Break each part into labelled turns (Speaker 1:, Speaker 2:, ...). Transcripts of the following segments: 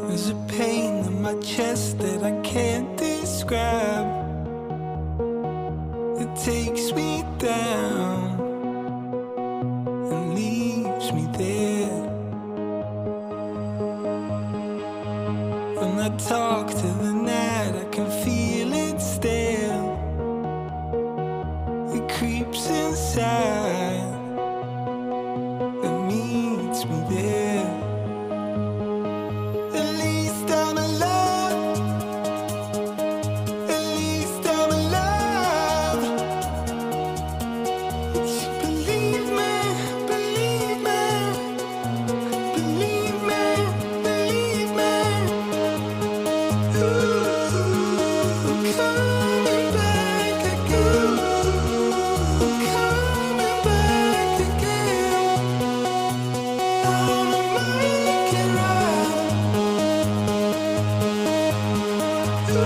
Speaker 1: There's a pain in my chest that I can't describe. It takes me down and leaves me there. When I talk to the night, I can feel it still. It creeps inside and meets me there. At least I'm alive. At least I'm alive. Believe me, believe me, believe me, believe me. Ooh, I'm coming back again. I'm coming back again. I wanna make it right. Ooh,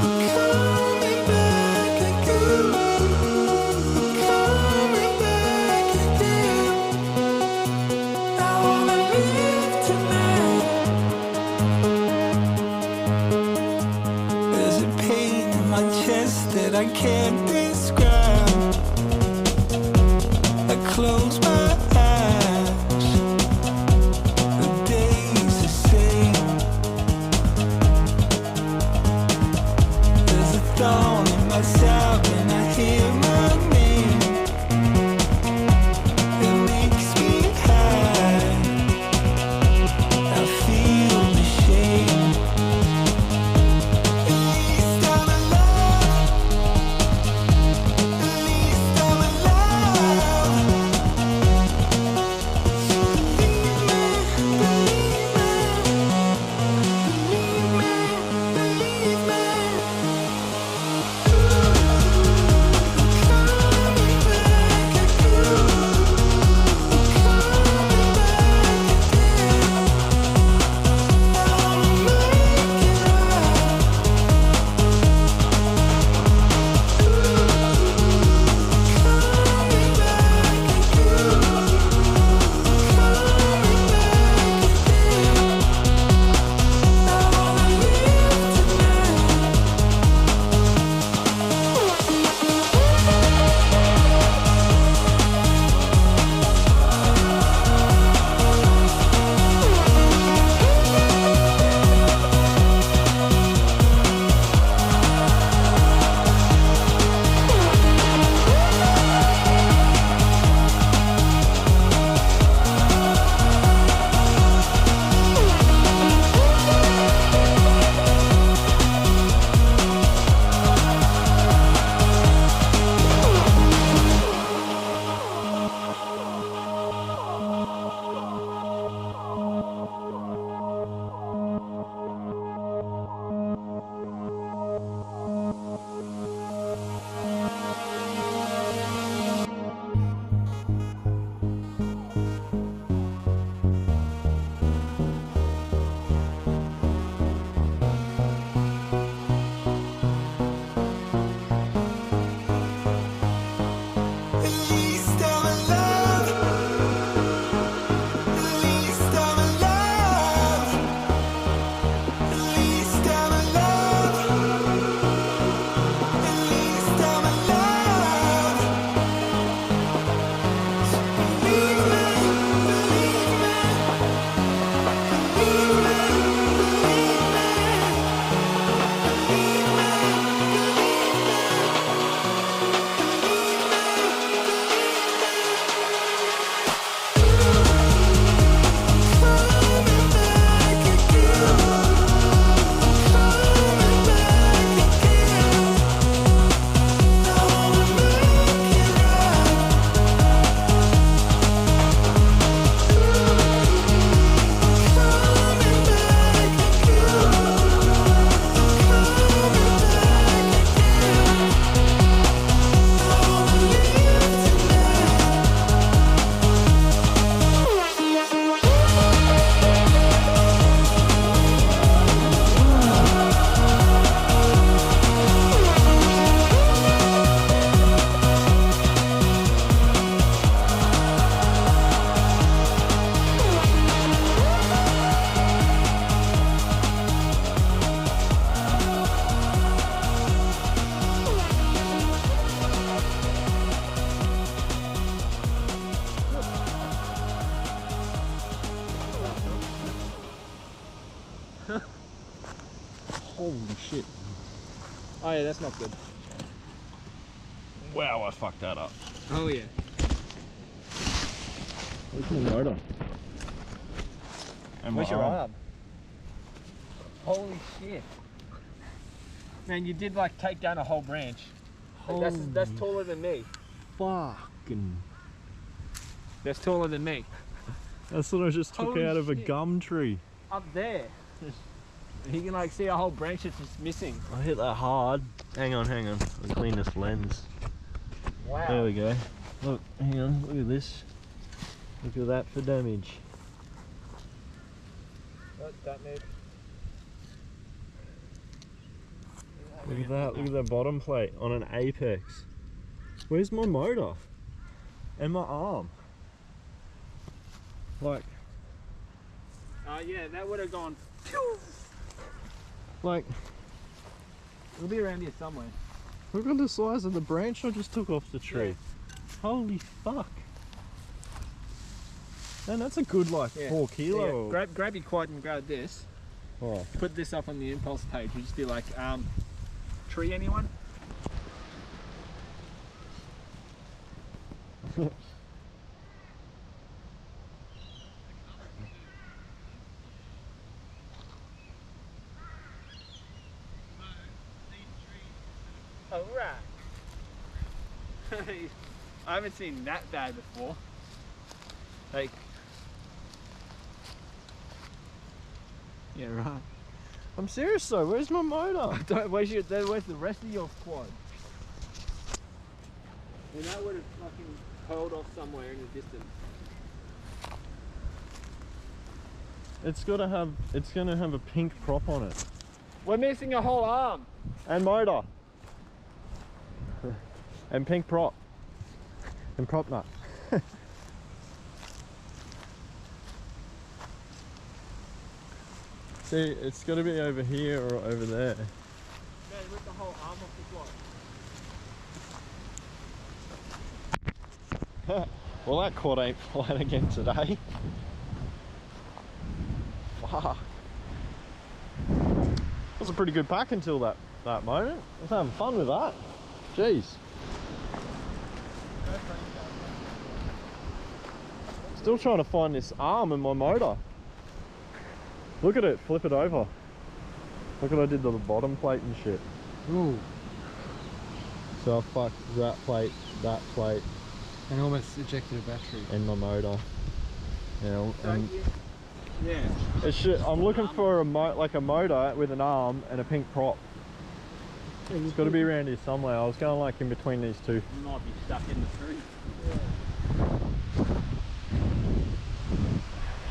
Speaker 1: I'm coming back again. I'm coming back again. I wanna live tonight. There's a pain in my chest that I can't describe. I close my eyes, the day's the same. There's a thorn in my side when I hear my name. It makes me high. I feel the shame. At least I'm alive.
Speaker 2: Holy shit.
Speaker 3: Oh yeah, that's not good.
Speaker 2: Wow, I fucked that up.
Speaker 3: Oh yeah.
Speaker 2: Where's my motor? And
Speaker 3: Where's
Speaker 2: my
Speaker 3: your
Speaker 2: arm?
Speaker 3: arm? Holy shit. Man, you did like take down a whole branch. That's taller than me.
Speaker 2: Fucking.
Speaker 3: That's taller than me.
Speaker 2: That's what I just took
Speaker 3: Holy
Speaker 2: out of a
Speaker 3: shit.
Speaker 2: gum tree.
Speaker 3: Up there. You can like see a whole branch that's just missing.
Speaker 2: I hit that hard. Hang on. I'll clean this lens.
Speaker 3: Wow.
Speaker 2: There we go. Look, hang on, look at this. Look at that for damage.
Speaker 3: Don't move.
Speaker 2: Look at that bottom plate on an Apex. Where's my motor? And my arm? Like,
Speaker 3: Yeah, that would have gone.
Speaker 2: like,
Speaker 3: It'll be around here somewhere.
Speaker 2: look at the size of the branch I just took off the tree.
Speaker 3: Yeah.
Speaker 2: Holy fuck. Man, that's a good like 4 kilo.
Speaker 3: Yeah. Grab your quad and grab this.
Speaker 2: Oh.
Speaker 3: Put this up on the impulse page. We just be like, tree anyone? Alright. I haven't seen that bad before. Like, yeah, right.
Speaker 2: I'm serious though, where's my motor?
Speaker 3: Where's the rest of your quad? And that would have fucking hurled off somewhere in the distance.
Speaker 2: It's gonna have a pink prop on it.
Speaker 3: We're missing a whole arm.
Speaker 2: And motor. And pink prop. And prop nut. See, it's got to be over here or over there.
Speaker 3: Man, rip the whole arm off the quad.
Speaker 2: Well, that quad ain't flying again today. Fuck. That was a pretty good pack until that moment. I was having fun with that. Jeez. Still trying to find this arm in my motor. Look at it, flip it over. Look what I did to the bottom plate and shit.
Speaker 3: Ooh.
Speaker 2: So I fucked that plate,
Speaker 3: And almost ejected a battery.
Speaker 2: and my motor. Yeah, and
Speaker 3: Yeah.
Speaker 2: it should, I'm looking for a motor with an arm and a pink prop. It's got to be around here somewhere. I was going like in between these two.
Speaker 3: You might be stuck in the tree.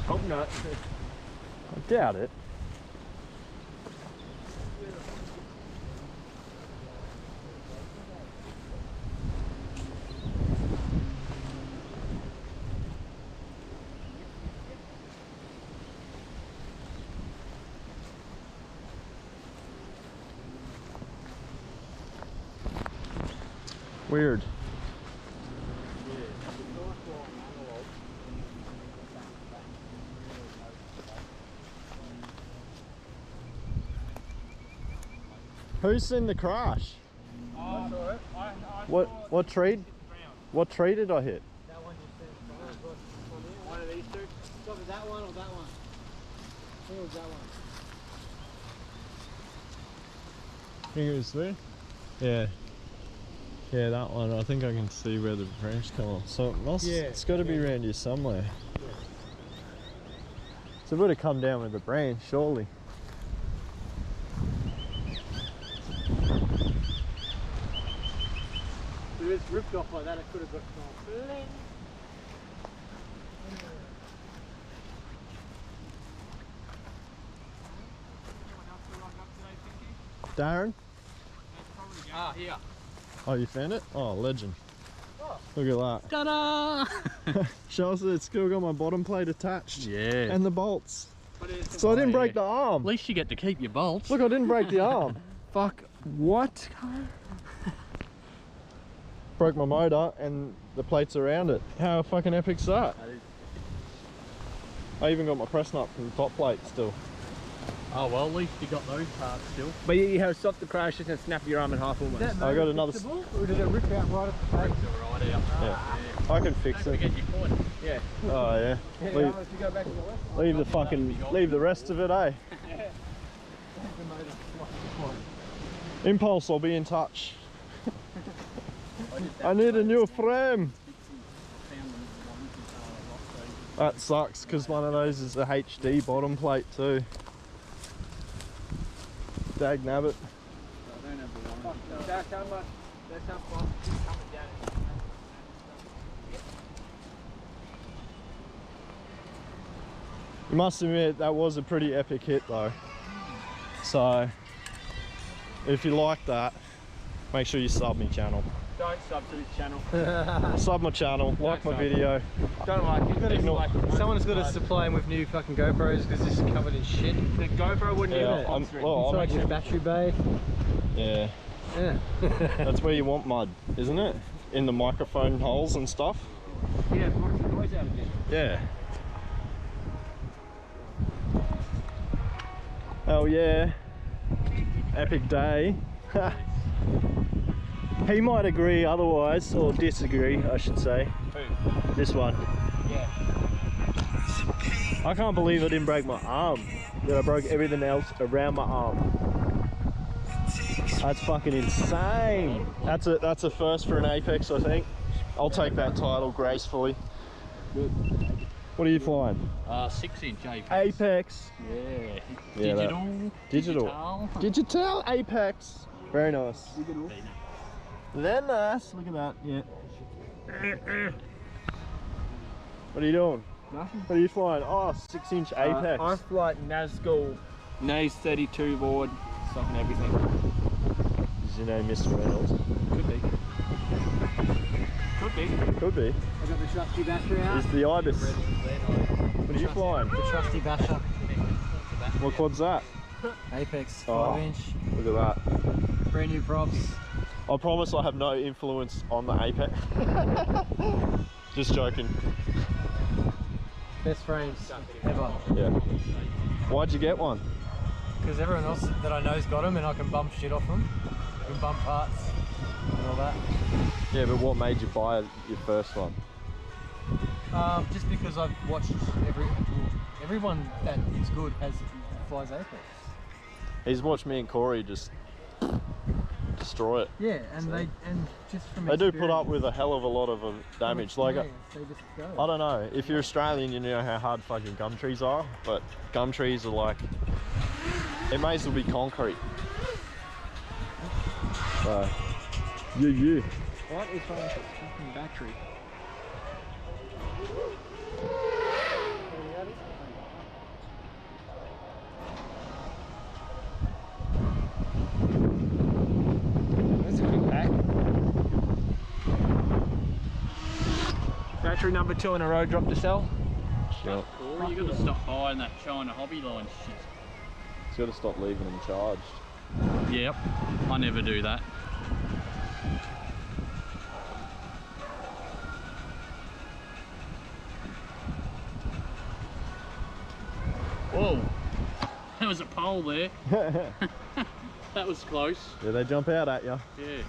Speaker 3: Hope not.
Speaker 2: I doubt it. Weird. Who's seen the crash?
Speaker 3: I saw it.
Speaker 2: What tree? What tree did I hit?
Speaker 3: That one you said. One of these two? So was that one or that one? I think it was that one.
Speaker 2: Think it was there? Yeah. Yeah, that one. I think I can see where the branch come off. So it's got to be around here somewhere.
Speaker 3: Yeah.
Speaker 2: So it would have come down with the branch, surely.
Speaker 3: If it was ripped off like that, it could have got bling.
Speaker 2: Darren?
Speaker 3: Ah, here.
Speaker 2: Oh, you found it? Oh, legend.
Speaker 3: Oh.
Speaker 2: Look at that.
Speaker 3: Ta-da!
Speaker 2: Show us that it's still got my bottom plate attached.
Speaker 4: Yeah.
Speaker 2: And the bolts. So I didn't break the arm.
Speaker 4: At least you get to keep your bolts.
Speaker 2: Look, I didn't break the arm.
Speaker 3: Fuck. What?
Speaker 2: Broke my motor and the plates around it. How fucking epic's that? I even got my press nut from the top plate still.
Speaker 4: Oh well, at least you got those parts still.
Speaker 3: But you have stopped the crash, just gonna snap your arm in half almost.
Speaker 2: I got another.
Speaker 5: Or did it rip out right at the face?
Speaker 4: Right out.
Speaker 2: Yeah. I can fix
Speaker 4: Don't
Speaker 2: it.
Speaker 4: forget your coin.
Speaker 3: Yeah.
Speaker 2: Oh yeah.
Speaker 3: Yeah,
Speaker 2: Leave,
Speaker 3: if you go back to the left.
Speaker 2: leave the rest of it, eh? Impulse, I'll be in touch. I need a new frame. That sucks because one of those is a HD bottom plate too. Dag nabbit.
Speaker 3: That's how much. That's how fast it's coming down.
Speaker 2: You must admit that was a pretty epic hit though. So if you like that, make sure you sub me channel.
Speaker 3: Don't sub to this channel.
Speaker 2: Sub my channel, like my
Speaker 3: sub.
Speaker 2: video.
Speaker 3: Don't like it.
Speaker 2: Ignore.
Speaker 5: Someone's got to supply him with new fucking GoPros because this is covered in shit.
Speaker 3: The GoPro wouldn't
Speaker 2: Yeah,
Speaker 3: even
Speaker 2: I'm,
Speaker 3: sponsor it.
Speaker 2: well, I'm
Speaker 5: Inside your
Speaker 2: actually,
Speaker 5: battery bay.
Speaker 2: yeah,
Speaker 5: Yeah.
Speaker 2: that's where you want mud, isn't it? In the microphone holes and stuff.
Speaker 3: Yeah, it blocks the noise out of it.
Speaker 2: Yeah. Oh yeah. Epic day. He might agree otherwise, or disagree, I should say.
Speaker 3: Who?
Speaker 2: This one.
Speaker 3: Yeah.
Speaker 2: I can't believe I didn't break my arm. That I broke everything else around my arm. That's fucking insane. That's a first for an Apex, I think. I'll take that title gracefully. What are you flying?
Speaker 4: 6-inch Apex.
Speaker 2: Apex.
Speaker 4: Yeah.
Speaker 2: Yeah,
Speaker 4: Digital.
Speaker 2: Digital Apex. Very nice. Then nice. Look at that. Yeah. What are you doing?
Speaker 3: Nothing.
Speaker 2: What are you flying? Oh, 6-inch Apex.
Speaker 3: I fly Nazgul Naze 32 board, something everything.
Speaker 2: Is your name Mr. Reynolds?
Speaker 3: Could be. Could be.
Speaker 2: Could be.
Speaker 5: I got the trusty battery out.
Speaker 2: Is the Ibis. What are you flying?
Speaker 5: The trusty basher.
Speaker 2: What quad's that?
Speaker 5: Apex,
Speaker 2: Oh.
Speaker 5: 5-inch.
Speaker 2: Look at that.
Speaker 5: Brand new props.
Speaker 2: I promise I have no influence on the Apex. Just joking.
Speaker 5: Best frames ever.
Speaker 2: Yeah. Why'd you get one?
Speaker 5: Because everyone else that I know's got them and I can bump shit off them. I can bump parts and all that.
Speaker 2: Yeah, but what made you buy your first one?
Speaker 5: Just because I've watched everyone that is good flies Apex.
Speaker 2: He's watched me and Corey just destroy it.
Speaker 5: Yeah, and just from
Speaker 2: They do put
Speaker 5: experience,
Speaker 2: up with a hell of a lot of damage. Like,
Speaker 5: they just go.
Speaker 2: I don't know, if you're Australian you know how hard fucking gum trees are, but gum trees are like, it may as well be concrete. So, yeah.
Speaker 3: What is wrong with this fucking battery? That's a quick pack. Battery number 2 in a row, drop to sell.
Speaker 2: Yep.
Speaker 4: Cool. You got to stop buying that China hobby line shit.
Speaker 2: He's got to stop leaving them charged.
Speaker 4: Yep. I never do that. Whoa. There was a pole there. That was close.
Speaker 2: Yeah, they jump out at you.
Speaker 4: Yeah.